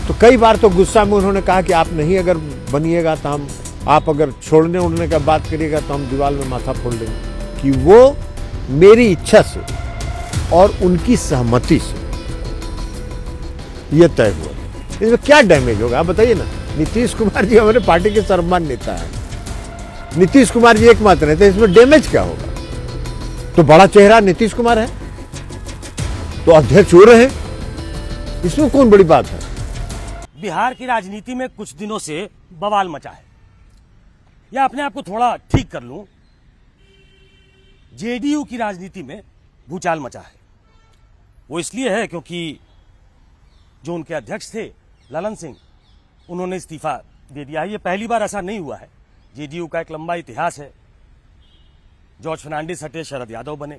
तो कई बार तो गुस्सा में उन्होंने कहा कि आप नहीं अगर बनिएगा तो हम, आप अगर छोड़ने उड़ने का बात करिएगा तो हम दीवार में माथा फोड़ देंगे। कि वो मेरी इच्छा से और उनकी सहमति से ये तय हुआ। इसमें क्या डैमेज होगा आप बताइए ना। नीतीश कुमार जी हमारे पार्टी के सर्वमान्य नेता है, नीतीश कुमार जी एकमात्र नेता, इसमें डैमेज क्या होगा। तो बड़ा चेहरा नीतीश कुमार है तो अध्यक्ष हो रहे हैं, इसमें कौन बड़ी बात है। बिहार की राजनीति में कुछ दिनों से बवाल मचा है, या अपने आप को थोड़ा ठीक कर लूं, जेडीयू की राजनीति में भूचाल मचा है। वो इसलिए है क्योंकि जो उनके अध्यक्ष थे ललन सिंह, उन्होंने इस्तीफा दे दिया है। ये पहली बार ऐसा नहीं हुआ है। जेडीयू का एक लंबा इतिहास है। जॉर्ज फर्नांडिस हटे, शरद यादव बने,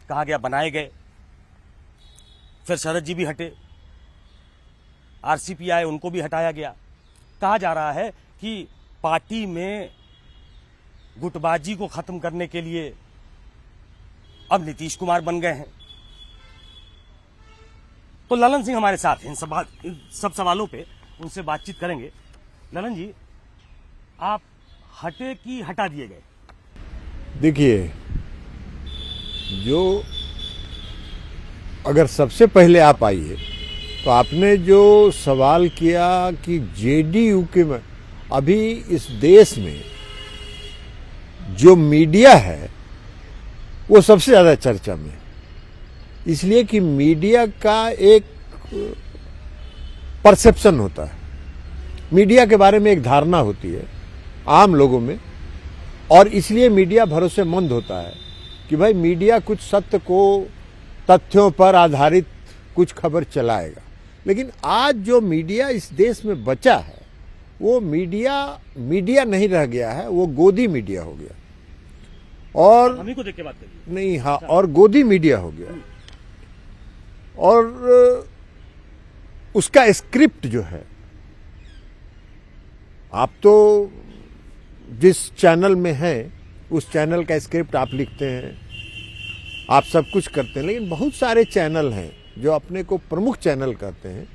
कहा गया बनाए गए, फिर शरद जी भी हटे, आरसीपी आए, उनको भी हटाया गया। कहा जा रहा है कि पार्टी में गुटबाजी को खत्म करने के लिए अब नीतीश कुमार बन गए हैं। तो ललन सिंह हमारे साथ हैं, इन सब सवालों पे उनसे बातचीत करेंगे। ललन जी, आप हटे कि हटा दिए गए? देखिए, जो अगर सबसे पहले आप आइए तो आपने जो सवाल किया कि जेडीयू के में अभी इस देश में जो मीडिया है वो सबसे ज्यादा चर्चा में है। इसलिए कि मीडिया का एक परसेप्शन होता है, मीडिया के बारे में एक धारणा होती है आम लोगों में, और इसलिए मीडिया भरोसेमंद होता है कि भाई मीडिया कुछ सत्य को, तथ्यों पर आधारित कुछ खबर चलाएगा। लेकिन आज जो मीडिया इस देश में बचा है वो मीडिया नहीं रह गया है, वो गोदी मीडिया हो गया। और हम ही को देख के बात करिए। नहीं, हाँ, और गोदी मीडिया हो गया। और उसका स्क्रिप्ट जो है, आप तो जिस चैनल में हैं उस चैनल का स्क्रिप्ट आप लिखते हैं, आप सब कुछ करते हैं, लेकिन बहुत सारे चैनल हैं जो अपने को प्रमुख चैनल कहते हैं,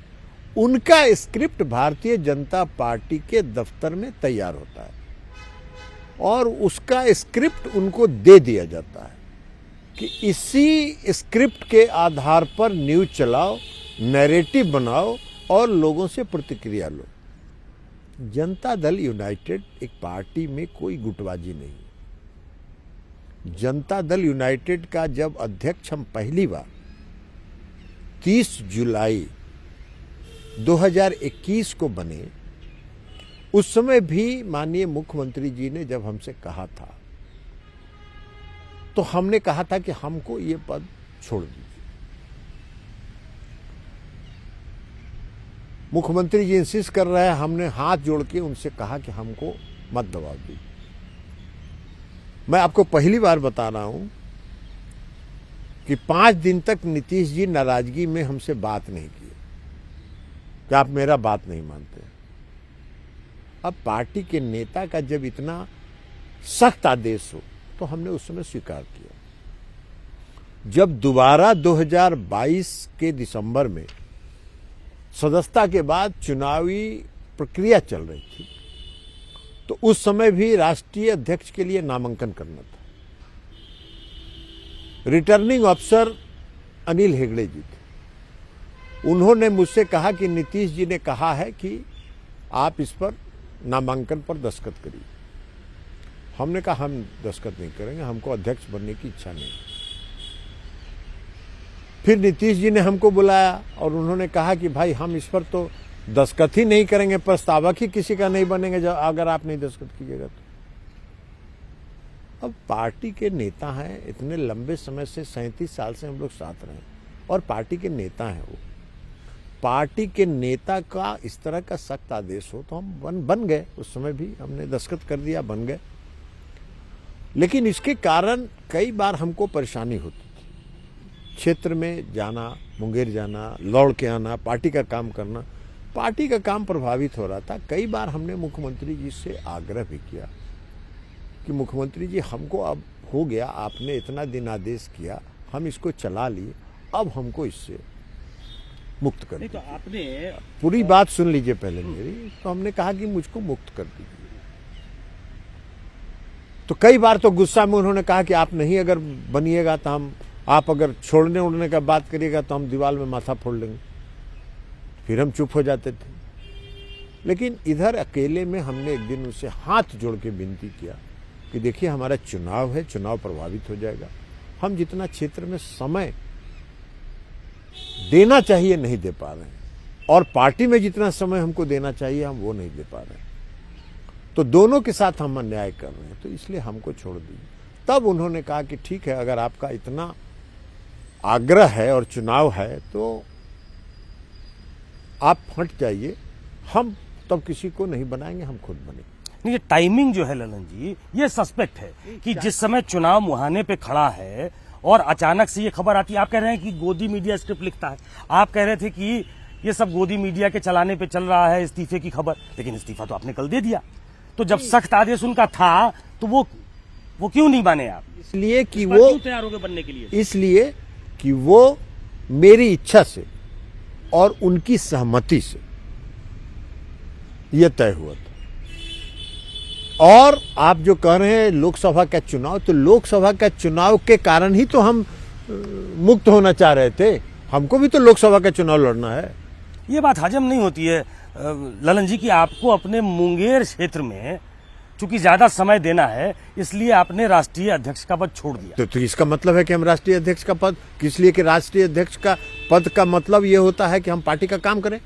उनका स्क्रिप्ट भारतीय जनता पार्टी के दफ्तर में तैयार होता है और उसका स्क्रिप्ट उनको दे दिया जाता है कि इसी स्क्रिप्ट के आधार पर न्यूज चलाओ, नैरेटिव बनाओ और लोगों से प्रतिक्रिया लो। जनता दल यूनाइटेड एक पार्टी में कोई गुटबाजी नहीं। जनता दल यूनाइटेड का जब अध्यक्ष हम पहली बार 30 जुलाई 2021 को बने, उस समय भी माननीय मुख्यमंत्री जी ने जब हमसे कहा था तो हमने कहा था कि हमको ये पद छोड़ दीजिए। मुख्यमंत्री जी इंसिस्ट कर रहे हैं, हमने हाथ जोड़ के उनसे कहा कि हमको मत दबाव दीजिए। मैं आपको पहली बार बता रहा हूं कि 5 दिन तक नीतीश जी नाराजगी में हमसे बात नहीं की कि आप मेरा बात नहीं मानते। अब पार्टी के नेता का जब इतना सख्त आदेश हो तो हमने उस समय स्वीकार किया। जब दोबारा 2022 के दिसंबर में सदस्यता के बाद चुनावी प्रक्रिया चल रही थी तो उस समय भी राष्ट्रीय अध्यक्ष के लिए नामांकन करना था। रिटर्निंग अफसर अनिल हेगड़े जी थे। उन्होंने मुझसे कहा कि नीतीश जी ने कहा है कि आप इस पर नामांकन पर दस्तखत करिए। हमने कहा हम दस्तखत नहीं करेंगे, हमको अध्यक्ष बनने की इच्छा नहीं। फिर नीतीश जी ने हमको बुलाया और उन्होंने कहा कि भाई हम इस पर तो दस्तखत ही नहीं करेंगे, प्रस्तावक ही किसी का नहीं बनेंगे जब अगर आप नहीं दस्तखत कीजिएगा तो। अब पार्टी के नेता हैं, इतने लंबे समय से 37 साल से हम लोग साथ रहे और पार्टी के नेता हैं। वो पार्टी के नेता का इस तरह का सख्त आदेश हो तो हम बन गए। उस समय भी हमने दस्तखत कर दिया, बन गए। लेकिन इसके कारण कई बार हमको परेशानी होती थी। क्षेत्र में जाना, मुंगेर जाना, लौट के आना, पार्टी का काम करना, पार्टी का काम प्रभावित हो रहा था। कई बार हमने मुख्यमंत्री जी से आग्रह भी किया कि मुख्यमंत्री जी हमको अब हो गया, आपने इतना दिन आदेश किया, हम इसको चला लिए, अब हमको इससे मुक्त कर नहीं दीजिए। तो आपने पूरी बात सुन लीजिए पहले मेरी। तो हमने कहा कि मुझको मुक्त कर दीजिए। तो कई बार तो गुस्सा में उन्होंने कहा कि आप नहीं अगर बनिएगा तो हम, आप अगर छोड़ने उड़ने का बात करिएगा तो हम दीवार में माथा फोड़ लेंगे। फिर हम चुप हो जाते थे। लेकिन इधर अकेले में हमने एक दिन उसे हाथ जोड़ के विनती किया कि देखिए हमारा चुनाव है, चुनाव प्रभावित हो जाएगा। हम जितना क्षेत्र में समय देना चाहिए नहीं दे पा रहे हैं, और पार्टी में जितना समय हमको देना चाहिए हम वो नहीं दे पा रहे हैं। तो दोनों के साथ हम अन्याय कर रहे हैं, तो इसलिए हमको छोड़ दीजिए। तब उन्होंने कहा कि ठीक है, अगर आपका इतना आग्रह है और चुनाव है तो आप हट जाइए, हम तब किसी को नहीं बनाएंगे, हम खुद बनेंगे। नहीं, ये टाइमिंग जो है ललन जी, ये सस्पेक्ट है कि जिस समय चुनाव मुहाने पे खड़ा है और अचानक से ये खबर आती है। आप कह रहे हैं कि गोदी मीडिया स्क्रिप्ट लिखता है, आप कह रहे थे कि ये सब गोदी मीडिया के चलाने पे चल रहा है इस्तीफे की खबर, लेकिन इस्तीफा तो आपने कल दे दिया। तो जब सख्त आदेश उनका था तो वो क्यों नहीं माने आप? इसलिए कि क्यों वो तैयार हो गए बनने के लिए? इसलिए कि वो मेरी इच्छा से और उनकी सहमति से यह तय हुआ था। और आप जो कह रहे हैं लोकसभा का चुनाव, तो लोकसभा का चुनाव के कारण ही तो हम मुक्त होना चाह रहे थे। हमको भी तो लोकसभा का चुनाव लड़ना है। ये बात हजम नहीं होती है ललन जी कि आपको अपने मुंगेर क्षेत्र में चूंकि ज्यादा समय देना है, इसलिए आपने राष्ट्रीय अध्यक्ष का पद छोड़ दिया। तो इसका मतलब है कि हम राष्ट्रीय अध्यक्ष का पद, किस लिए कि राष्ट्रीय अध्यक्ष का पद का मतलब ये होता है कि हम पार्टी का काम करें,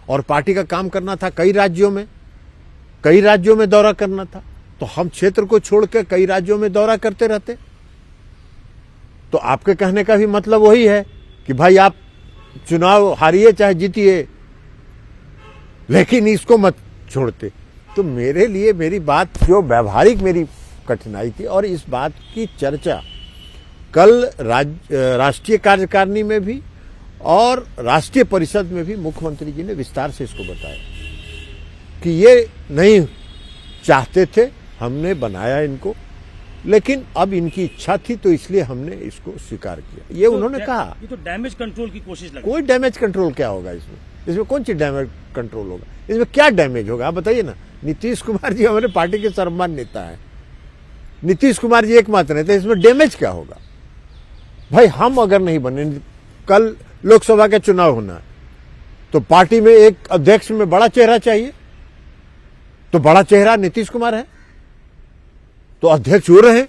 और पार्टी का काम करना था कई राज्यों में दौरा करना था। तो हम क्षेत्र को छोड़कर कई राज्यों में दौरा करते रहते। तो आपके कहने का भी मतलब वही है कि भाई आप चुनाव हारिए चाहे जीतिए, लेकिन इसको मत छोड़ते। तो मेरे लिए मेरी बात जो व्यवहारिक मेरी कठिनाई थी, और इस बात की चर्चा कल राष्ट्रीय कार्यकारिणी में भी और राष्ट्रीय परिषद में भी मुख्यमंत्री जी ने विस्तार से इसको बताया कि ये नहीं चाहते थे, हमने बनाया इनको, लेकिन अब इनकी इच्छा थी तो इसलिए हमने इसको स्वीकार किया। ये उन्होंने कहा। ये तो डैमेज कंट्रोल की कोशिश लग कोई डैमेज कंट्रोल क्या होगा इसमें कौन सी डैमेज कंट्रोल होगा? इसमें क्या डैमेज होगा आप बताइए ना। नीतीश कुमार जी हमारे पार्टी के सर्वमान्य नेता है, नीतीश कुमार जी एकमात्र नेता, इसमें डैमेज क्या होगा? भाई हम अगर नहीं बने, कल लोकसभा का चुनाव होना है तो पार्टी में एक अध्यक्ष में बड़ा चेहरा चाहिए, तो बड़ा चेहरा नीतीश कुमार है, तो अध्यक्ष हो रहे हैं,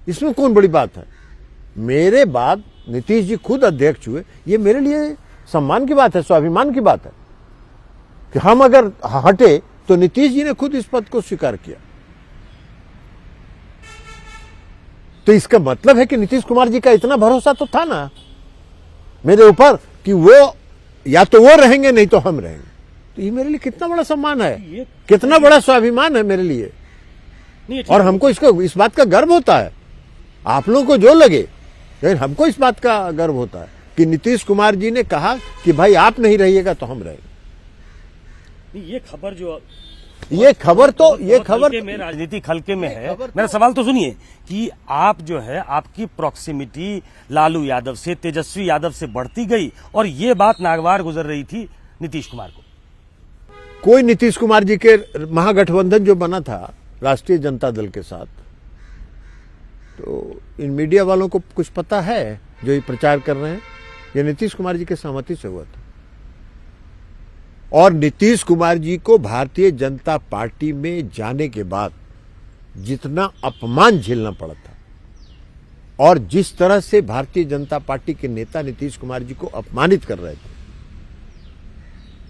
इसमें कौन बड़ी बात है? मेरे बाद नीतीश जी खुद अध्यक्ष हुए, ये मेरे लिए सम्मान की बात है, स्वाभिमान की बात है कि हम अगर हटे तो नीतीश जी ने खुद इस पद को स्वीकार किया। तो इसका मतलब है कि नीतीश कुमार जी का इतना भरोसा तो था ना मेरे ऊपर कि वो या तो वो रहेंगे नहीं तो हम रहेंगे। तो ये मेरे लिए कितना बड़ा सम्मान है, कितना बड़ा स्वाभिमान है मेरे लिए, और हमको इसको इस बात का गर्व होता है। आप लोगों को जो लगे, लेकिन हमको इस बात का गर्व होता है कि नीतीश कुमार जी ने कहा कि भाई आप नहीं रहिएगा तो हम रहेंगे। ये खबर में राजनीतिक हल्के में है। मेरा सवाल तो सुनिए कि आप जो है, आपकी प्रॉक्सिमिटी लालू यादव से, तेजस्वी यादव से बढ़ती गई, और ये बात नागवार गुजर रही थी नीतीश कुमार को। कोई नीतीश कुमार जी के महागठबंधन जो बना था राष्ट्रीय जनता दल के साथ, तो इन मीडिया वालों को कुछ पता है जो ये प्रचार कर रहे हैं? ये नीतीश कुमार जी के सहमति से हुआ था, और नीतीश कुमार जी को भारतीय जनता पार्टी में जाने के बाद जितना अपमान झेलना पड़ा था, और जिस तरह से भारतीय जनता पार्टी के नेता नीतीश कुमार जी को अपमानित कर रहे थे,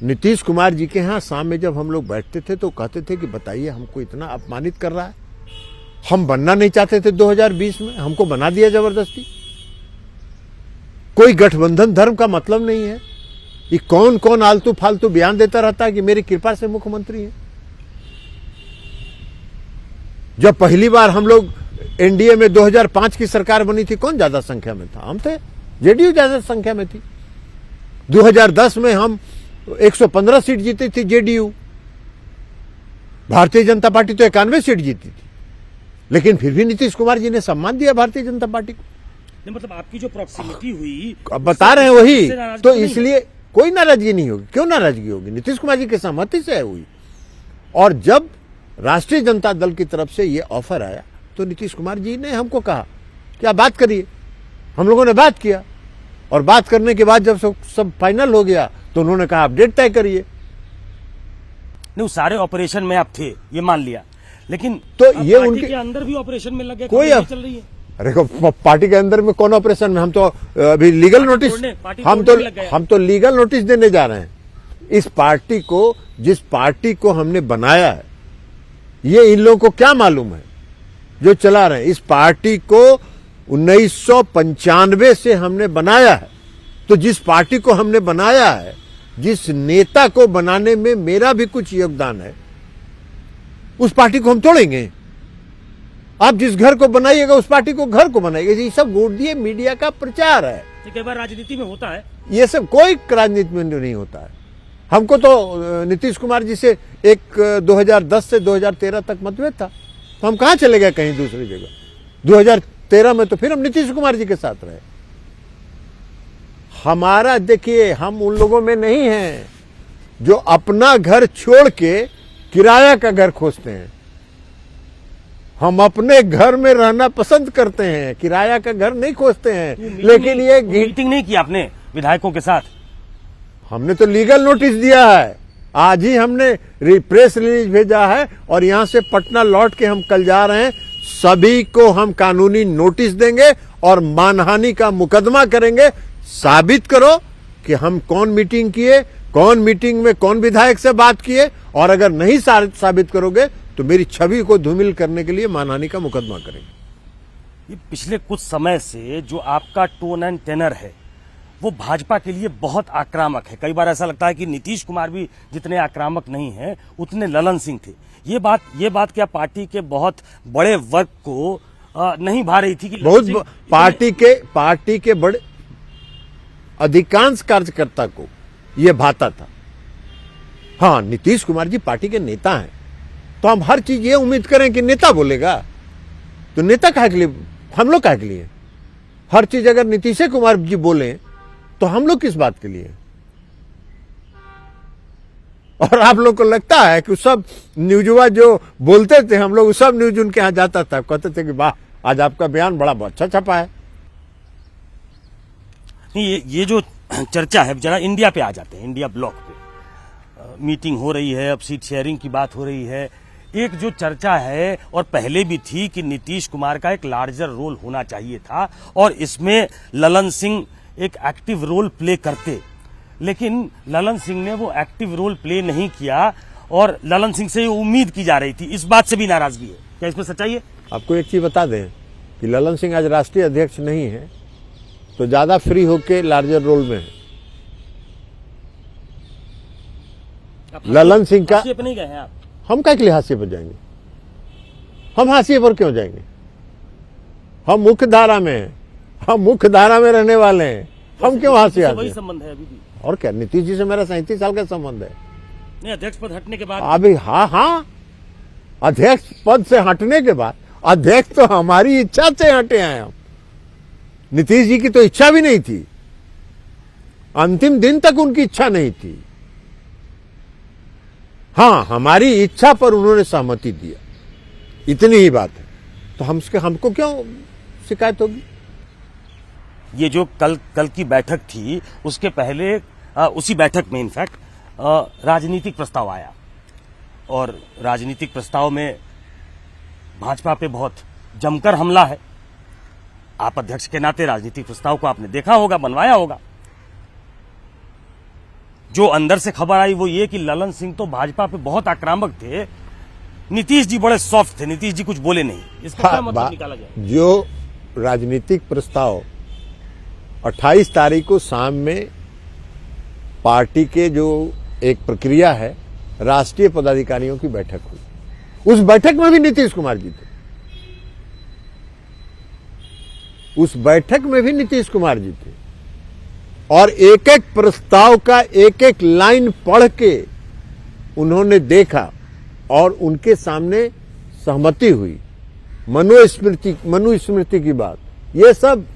नीतीश कुमार जी के यहाँ शाम में जब हम लोग बैठते थे तो कहते थे कि बताइए हमको इतना अपमानित कर रहा है, हम बनना नहीं चाहते थे 2020 में, हमको बना दिया जबरदस्ती। कोई गठबंधन धर्म का मतलब नहीं है। ये कौन कौन आलतू फालतू बयान देता रहता है कि मेरी कृपा से मुख्यमंत्री है। जब पहली बार हम लोग एनडीए में 2005 की सरकार बनी थी, कौन ज्यादा संख्या में था? हम थे, जेडीयू ज्यादा संख्या में थी। 2010 में हम 115 सीट जीती थी जेडीयू, भारतीय जनता पार्टी तो 91 सीट जीती थी, लेकिन फिर भी नीतीश कुमार जी ने सम्मान दिया भारतीय जनता पार्टी को। मतलब आपकी जो प्रॉक्सिमिटी हुई, अब बता रहे हैं वही, तो कोई नाराजगी नहीं होगी। क्यों नाराजगी होगी? नीतीश कुमार जी की सहमति से हुई। और जब राष्ट्रीय जनता दल की तरफ से ये ऑफर आया तो नीतीश कुमार जी ने हमको कहा कि आप बात करिए। हम लोगों ने बात किया और बात करने के बाद जब सब फाइनल हो गया तो उन्होंने कहा आप डेट तय करिए। नहीं, सारे ऑपरेशन में आप थे, ये मान लिया, लेकिन तो अब ये पार्टी उनके के अंदर भी ऑपरेशन में लगे, कोई खबरें चल रही है। अरे पार्टी के अंदर में कौन ऑपरेशन में? हम तो अभी लीगल नोटिस, हम तो लीगल नोटिस देने जा रहे हैं। इस पार्टी को, जिस पार्टी को हमने बनाया है, ये इन लोगों को क्या मालूम है जो चला रहे हैं? इस पार्टी को 1995 से हमने बनाया है। तो जिस पार्टी को हमने बनाया है, जिस नेता को बनाने में मेरा भी कुछ योगदान है, उस पार्टी को हम तोड़ेंगे? आप जिस घर को बनाइएगा उस पार्टी को घर को बनाइएगा। ये सब गोदिए मीडिया का प्रचार है। कई बार राजनीति में होता है ये सब, कोई राजनीति में नहीं होता है। हमको तो नीतीश कुमार जी से एक 2010 से 2013 तक मतभेद था, तो हम कहां चले गए कहीं दूसरी जगह। 2013 में तो फिर हम नीतीश कुमार जी के साथ रहे। हमारा, देखिए, हम उन लोगों में नहीं हैं जो अपना घर छोड़ के किराया का घर खोजते हैं। हम अपने घर में रहना पसंद करते हैं, किराया का घर नहीं खोजते हैं। लेकिन ये मीटिंग नहीं की आपने विधायकों के साथ? हमने तो लीगल नोटिस दिया है। आज ही हमने प्रेस रिलीज भेजा है और यहां से पटना लौट के हम कल जा रहे हैं। सभी को हम कानूनी नोटिस देंगे और मानहानि का मुकदमा करेंगे। साबित करो कि हम कौन मीटिंग किए, कौन मीटिंग में कौन विधायक से बात किए, और अगर नहीं साबित करोगे तो मेरी छवि को धूमिल करने के लिए मानहानि का मुकदमा करेंगे। ये पिछले कुछ समय से जो आपका टोन एंड टेनर है वो भाजपा के लिए बहुत आक्रामक है। कई बार ऐसा लगता है कि नीतीश कुमार भी जितने आक्रामक नहीं हैं उतने ललन सिंह थे। ये बात क्या पार्टी के बहुत बड़े वर्ग को नहीं भा रही थी कि बहुत पार्टी के बड़े अधिकांश कार्यकर्ता को यह भाता था। हाँ, नीतीश कुमार जी पार्टी के नेता हैं, तो हम हर चीज ये उम्मीद करें कि नेता बोलेगा। तो नेता काहे के लिए, हम लोग काहे के लिए? हर चीज अगर नीतीश कुमार जी बोले तो हम लोग किस बात के लिए? और आप लोग को लगता है कि सब न्यूजवा जो बोलते थे, हम लोग सब न्यूज उनके यहां जाता था, कहते थे कि वाह आज आपका बयान बड़ा अच्छा छपा है। नहीं, ये जो चर्चा है, जरा इंडिया पे आ जाते हैं। इंडिया ब्लॉक पे मीटिंग हो रही है, अब सीट शेयरिंग की बात हो रही है। एक जो चर्चा है और पहले भी थी कि नीतीश कुमार का एक लार्जर रोल होना चाहिए था और इसमें ललन सिंह एक एक्टिव रोल प्ले करते, लेकिन ललन सिंह ने वो एक्टिव रोल प्ले नहीं किया और ललन सिंह से उम्मीद की जा रही थी। इस बात से भी नाराजगी है, क्या इसमें सच्चाई है? आपको एक चीज बता दें कि ललन सिंह आज राष्ट्रीय अध्यक्ष नहीं है तो ज्यादा फ्री होके लार्जर रोल में है। ललन सिंह का हाशिए पे नहीं गए हैं आप? हम क्या के लिए हाशिए पर जाएंगे? हम हाशिए पर क्यों जाएंगे? हम मुख्य धारा में हैं, हम मुख्य धारा में रहने वाले हैं। हम क्यों हाशिए? वही संबंध है अभी भी। और क्या, नीतीश जी से मेरा 37 साल का संबंध है। नहीं, अध्यक्ष पद हटने के बाद अभी हाँ, अध्यक्ष पद से हटने के बाद, अध्यक्ष तो हमारी इच्छा से हटे हैं हम। नीतीश जी की तो इच्छा भी नहीं थी, अंतिम दिन तक उनकी इच्छा नहीं थी। हाँ, हमारी इच्छा पर उन्होंने सहमति दिया, इतनी ही बात है। तो हमको क्यों शिकायत होगी? ये जो कल की बैठक थी उसके पहले उसी बैठक में इनफैक्ट राजनीतिक प्रस्ताव आया और राजनीतिक प्रस्ताव में भाजपा पे बहुत जमकर हमला है। आप अध्यक्ष के नाते राजनीतिक प्रस्ताव को आपने देखा होगा, बनवाया होगा। जो अंदर से खबर आई वो ये कि ललन सिंह तो भाजपा पे बहुत आक्रामक थे, नीतीश जी बड़े सॉफ्ट थे, नीतीश जी कुछ बोले नहीं। इसका क्या मतलब निकाला जाए? जो राजनीतिक प्रस्ताव 28 तारीख को शाम में पार्टी के जो एक प्रक्रिया है, राष्ट्रीय पदाधिकारियों की बैठक हुई। उस बैठक में भी नीतीश कुमार जी थे, उस बैठक में भी नीतीश कुमार जी थे और एक एक प्रस्ताव का एक एक लाइन पढ़ के उन्होंने देखा और उनके सामने सहमति हुई। मनुस्मृति की बात, ये सब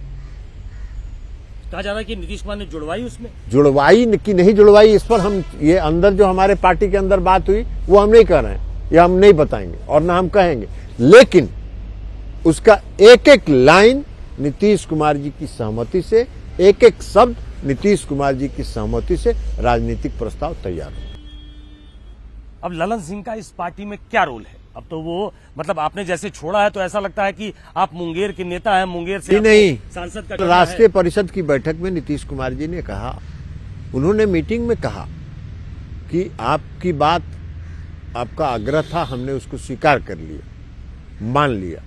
कहा जा रहा है कि नीतीश कुमार ने जुड़वाई उसमें। जुड़वाई कि नहीं जुड़वाई, इस पर हम ये अंदर जो हमारे पार्टी के अंदर बात हुई वो हम नहीं कर रहे हैं, ये हम नहीं बताएंगे और ना हम कहेंगे, लेकिन उसका एक एक लाइन नीतीश कुमार जी की सहमति से, एक एक शब्द नीतीश कुमार जी की सहमति से राजनीतिक प्रस्ताव तैयार हो। अब ललन सिंह का इस पार्टी में क्या रोल है? अब तो वो मतलब आपने जैसे छोड़ा है तो ऐसा लगता है कि आप मुंगेर के नेता हैं, मुंगेर से नहीं, सांसद का तो राष्ट्रीय परिषद की बैठक में नीतीश कुमार जी ने कहा, उन्होंने मीटिंग में कहा कि आपकी बात, आपका आग्रह था, हमने उसको स्वीकार कर लिया, मान लिया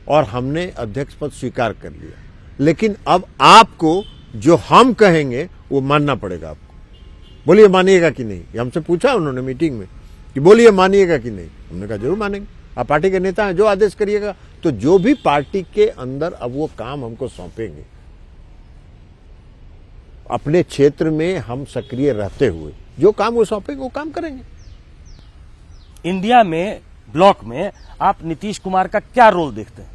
और हमने अध्यक्ष पद स्वीकार कर लिया, लेकिन अब आपको जो हम कहेंगे वो मानना पड़ेगा आपको। बोलिए मानिएगा कि नहीं, ये हमसे पूछा उन्होंने मीटिंग में कि बोलिए मानिएगा कि नहीं। हमने कहा जरूर मानेंगे, आप पार्टी के नेता हैं, जो आदेश करिएगा। तो जो भी पार्टी के अंदर अब वो काम हमको सौंपेंगे, अपने क्षेत्र में हम सक्रिय रहते हुए जो काम वो सौंपेंगे वो काम करेंगे। इंडिया में ब्लॉक में आप नीतीश कुमार का क्या रोल देखते हैं?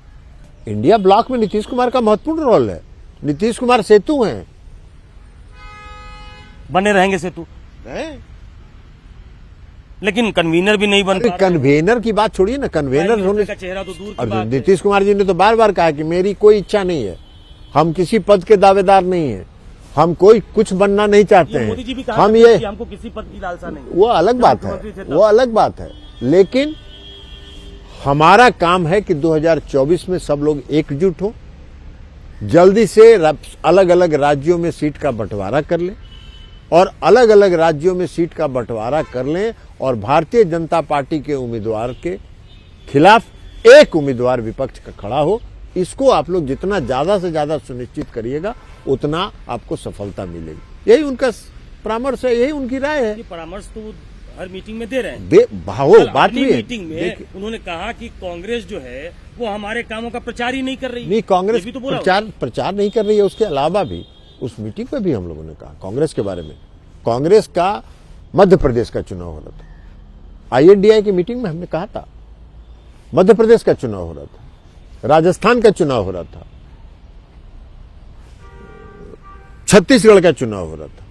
इंडिया ब्लॉक में नीतीश कुमार का महत्वपूर्ण रोल है। नीतीश कुमार सेतु हैं, बने रहेंगे सेतु, लेकिन कन्वीनर भी नहीं बन पा रहे। कन्वेनर की बात छोड़िए ना, कन्वेनर होने का चेहरा तो दूर की अब बात है। नीतीश कुमार जी ने तो बार बार कहा कि मेरी कोई इच्छा नहीं है, हम किसी पद के दावेदार नहीं है, हम कोई कुछ बनना नहीं चाहते ये मोदी जी भी हैं, कहा हम करते ये थे कि हमको किसी पद की लालसा नहीं। वो अलग बात है, वो अलग बात है। लेकिन हमारा काम है कि 2024 में सब लोग एकजुट हो, जल्दी से अलग अलग राज्यों में सीट का बंटवारा कर लें और अलग अलग राज्यों में सीट का बंटवारा कर लें और भारतीय जनता पार्टी के उम्मीदवार के खिलाफ एक उम्मीदवार विपक्ष का खड़ा हो। इसको आप लोग जितना ज्यादा से ज्यादा सुनिश्चित करिएगा उतना आपको सफलता मिलेगी। यही उनका परामर्श है, यही उनकी राय है। ये परामर्श तो हर मीटिंग में दे रहे हैं। बात भी है। मीटिंग में उन्होंने कहा कि कांग्रेस जो है वो हमारे कामों का प्रचार ही नहीं कर रही। नहीं, कांग्रेस भी तो बोला प्रचार नहीं कर रही है। उसके अलावा भी उस मीटिंग में भी हम लोगों ने कहा कांग्रेस के बारे में। कांग्रेस का मध्य प्रदेश का चुनाव हो रहा था, INDI की मीटिंग में हमने कहा था मध्य प्रदेश का चुनाव हो रहा था, राजस्थान का चुनाव हो रहा था, छत्तीसगढ़ का चुनाव हो रहा था।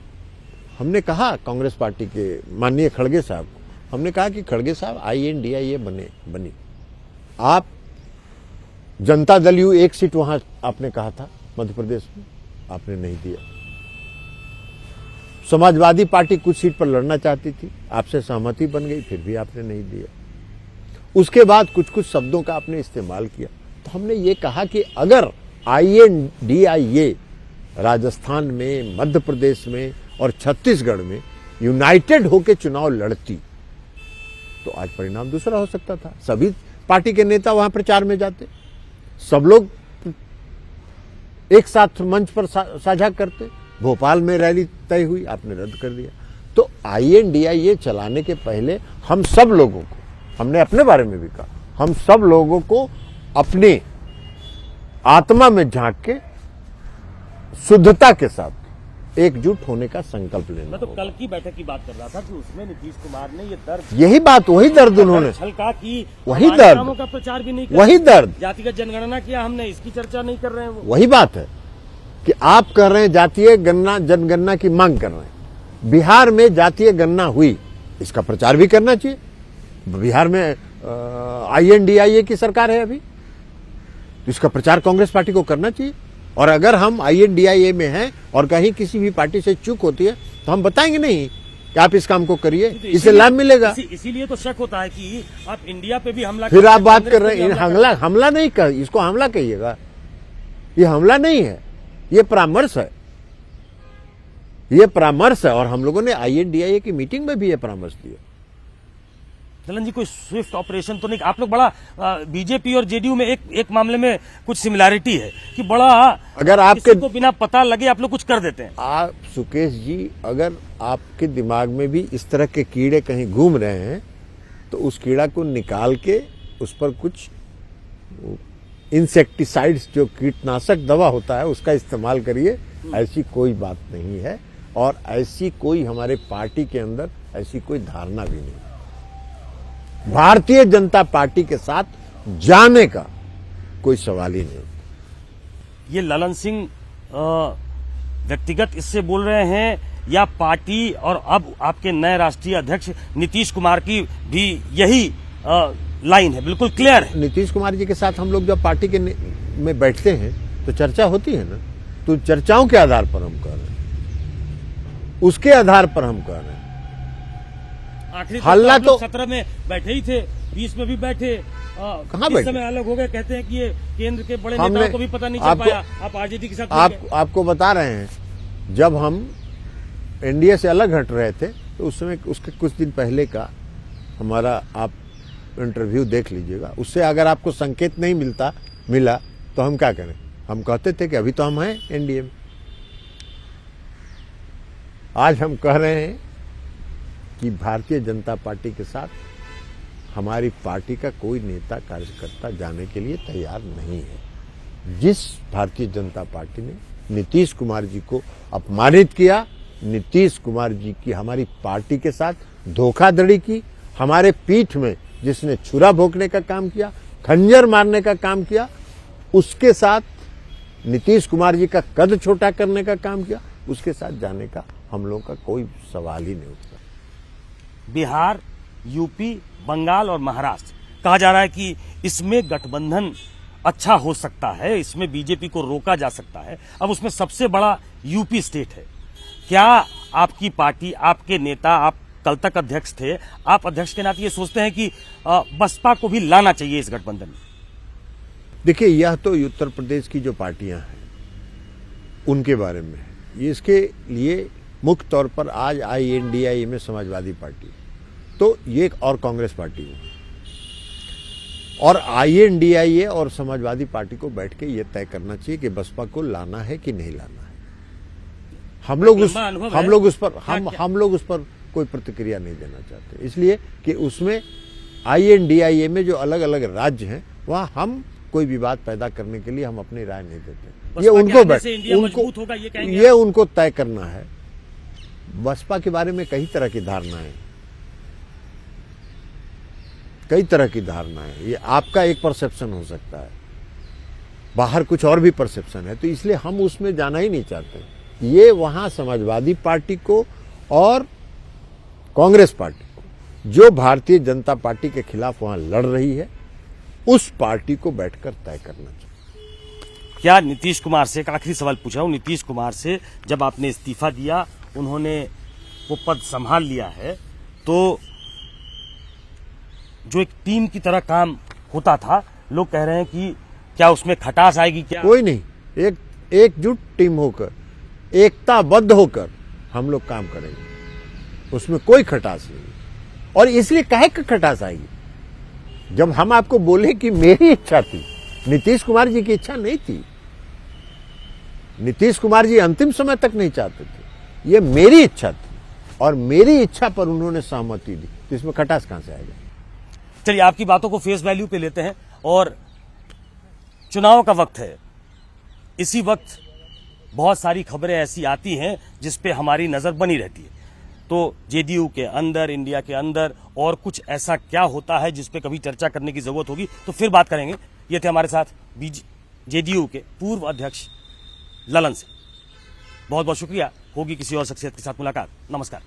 हमने कहा कांग्रेस पार्टी के माननीय खड़गे साहब को, हमने कहा कि खड़गे साहब INDI बनी, आप जनता दल यू एक सीट वहां आपने कहा था मध्य प्रदेश में, आपने नहीं दिया। समाजवादी पार्टी कुछ सीट पर लड़ना चाहती थी, आपसे सहमति बन गई, फिर भी आपने नहीं दिया। उसके बाद कुछ कुछ शब्दों का आपने इस्तेमाल किया। तो हमने ये कहा कि अगर INDI राजस्थान में, मध्य प्रदेश में और छत्तीसगढ़ में यूनाइटेड होकर चुनाव लड़ती तो आज परिणाम दूसरा हो सकता था। सभी पार्टी के नेता वहां प्रचार में जाते, सब लोग एक साथ मंच पर साझा करते। भोपाल में रैली तय हुई, आपने रद्द कर दिया। तो INDI चलाने के पहले हम सब लोगों को, हमने अपने बारे में भी कहा, हम सब लोगों को अपने आत्मा में झांक के शुद्धता के साथ एकजुट होने का संकल्प लेना। मैं तो कल की बैठक की बात कर रहा था कि उसमें नीतीश कुमार ने ये दर्द, यही बात, वही दर्द उन्होंने छलका कि वही हमारे दर्द, कामों का प्रचार भी नहीं कर, वही दर्द, जातिगत जनगणना किया हमने, इसकी चर्चा नहीं कर रहे हैं। वही बात है कि आप कर रहे हैं जातीय जनगणना की मांग कर रहे हैं। बिहार में जातीय गणना हुई, इसका प्रचार भी करना चाहिए। बिहार में INDI की सरकार है अभी, इसका प्रचार कांग्रेस पार्टी को करना चाहिए। और अगर हम INDI में हैं और कहीं किसी भी पार्टी से चूक होती है तो हम बताएंगे नहीं कि आप इस काम को करिए, इससे लाभ मिलेगा। इसीलिए तो शक होता है कि आप इंडिया पे भी हमला, फिर आप बात कर रहे हैं हमला नहीं कर, इसको हमला कहिएगा। ये हमला नहीं है, ये परामर्श है, ये परामर्श है। और हम लोगों ने INDI की मीटिंग में भी ये परामर्श दिया। ललन जी, कोई स्विफ्ट ऑपरेशन तो नहीं? आप लोग बड़ा बीजेपी और JDU में एक मामले में कुछ सिमिलैरिटी है कि बड़ा, अगर आपके को बिना पता लगे आप लोग कुछ कर देते हैं। आप सुकेश जी, अगर आपके दिमाग में भी इस तरह के कीड़े कहीं घूम रहे हैं तो उस कीड़ा को निकाल के उस पर कुछ इंसेक्टिसाइड्स, जो कीटनाशक दवा होता है, उसका इस्तेमाल करिए। ऐसी कोई बात नहीं है और ऐसी कोई हमारे पार्टी के अंदर ऐसी कोई धारणा भी नहीं। भारतीय जनता पार्टी के साथ जाने का कोई सवाल ही नहीं। ये ललन सिंह व्यक्तिगत इससे बोल रहे हैं या पार्टी और अब आपके नए राष्ट्रीय अध्यक्ष नीतीश कुमार की भी यही लाइन है? बिल्कुल क्लियर है। नीतीश कुमार जी के साथ हम लोग जब पार्टी के में बैठते हैं तो चर्चा होती है ना, तो चर्चाओं के आधार पर हम कह रहे हैं, उसके आधार पर हम कह रहे हैं। आखिरी हल्ला तो 17 में बैठे ही थे, 20 में भी बैठे, कहाँ बैठे? समय अलग हो गए। कहते हैं कि ये केंद्र के बड़े नेताओं को भी पता नहीं चल पाया, आप आरजेडी के साथ आपको बता रहे हैं, जब हम एनडीए से अलग हट रहे थे तो उस समय उसके कुछ दिन पहले का हमारा आप इंटरव्यू देख लीजिएगा। उससे अगर आपको संकेत नहीं मिला तो हम क्या करें? हम कहते थे कि अभी तो हम हैं एनडीए में। आज हम कह रहे हैं कि भारतीय जनता पार्टी के साथ हमारी पार्टी का कोई नेता कार्यकर्ता जाने के लिए तैयार नहीं है। जिस भारतीय जनता पार्टी ने नीतीश कुमार जी को अपमानित किया, नीतीश कुमार जी की हमारी पार्टी के साथ धोखाधड़ी की, हमारे पीठ में जिसने छुरा भोंकने का काम किया, खंजर मारने का काम किया, उसके साथ नीतीश कुमार जी का कद छोटा करने का काम किया, उसके साथ जाने का हम लोगों का कोई सवाल ही नहीं उठता। बिहार, यूपी, बंगाल और महाराष्ट्र कहा जा रहा है कि इसमें गठबंधन अच्छा हो सकता है, इसमें बीजेपी को रोका जा सकता है। अब उसमें सबसे बड़ा यूपी स्टेट है। क्या आपकी पार्टी, आपके नेता, आप कल तक अध्यक्ष थे, आप अध्यक्ष के नाते ये सोचते हैं कि बसपा को भी लाना चाहिए इस गठबंधन में? देखिए, यह तो उत्तर प्रदेश की जो पार्टियां हैं उनके बारे में है। इसके लिए मुख्य तौर पर आज INDIA में समाजवादी पार्टी, तो ये एक और कांग्रेस पार्टी है, और INDIA और समाजवादी पार्टी को बैठ के ये तय करना चाहिए कि बसपा को लाना है कि नहीं लाना है। हम लोग उस पर कोई प्रतिक्रिया नहीं देना चाहते, इसलिए कि उसमें INDIA में जो अलग अलग राज्य हैं वहां हम कोई विवाद पैदा करने के लिए हम अपनी राय नहीं देते। ये उनको तय करना है। बसपा के बारे में कई तरह की धारणाएं, ये आपका एक परसेप्शन हो सकता है, बाहर कुछ और भी परसेप्शन है, तो इसलिए हम उसमें जाना ही नहीं चाहते। ये वहां समाजवादी पार्टी को और कांग्रेस पार्टी को, जो भारतीय जनता पार्टी के खिलाफ वहां लड़ रही है, उस पार्टी को बैठकर तय करना चाहिए। क्या नीतीश कुमार से, एक आखिरी सवाल पूछा हूं, नीतीश कुमार से जब आपने इस्तीफा दिया, उन्होंने वो पद संभाल लिया है, तो जो एक टीम की तरह काम होता था, लोग कह रहे हैं कि क्या उसमें खटास आएगी? क्या कोई नहीं, एकजुट टीम होकर, एकताबद्ध होकर हम लोग काम करेंगे, उसमें कोई खटास नहीं। और इसलिए काहे की खटास आएगी? जब हम आपको बोले कि मेरी इच्छा थी, नीतीश कुमार जी की इच्छा नहीं थी, नीतीश कुमार जी अंतिम समय तक नहीं चाहते थे, ये मेरी इच्छा थी और मेरी इच्छा पर उन्होंने सहमति दी, तो इसमें खटास कहां से आएगा? चलिए, आपकी बातों को फेस वैल्यू पे लेते हैं और चुनाव का वक्त है। इसी वक्त बहुत सारी खबरें ऐसी आती हैं जिस पे हमारी नजर बनी रहती है। तो जेडीयू के अंदर, इंडिया के अंदर और कुछ ऐसा क्या होता है जिस पे कभी चर्चा करने की जरूरत होगी, तो फिर बात करेंगे। ये थे हमारे साथ जेडीयू के पूर्व अध्यक्ष ललन सिंह। बहुत बहुत शुक्रिया। होगी किसी और शख्सियत के साथ मुलाकात। नमस्कार।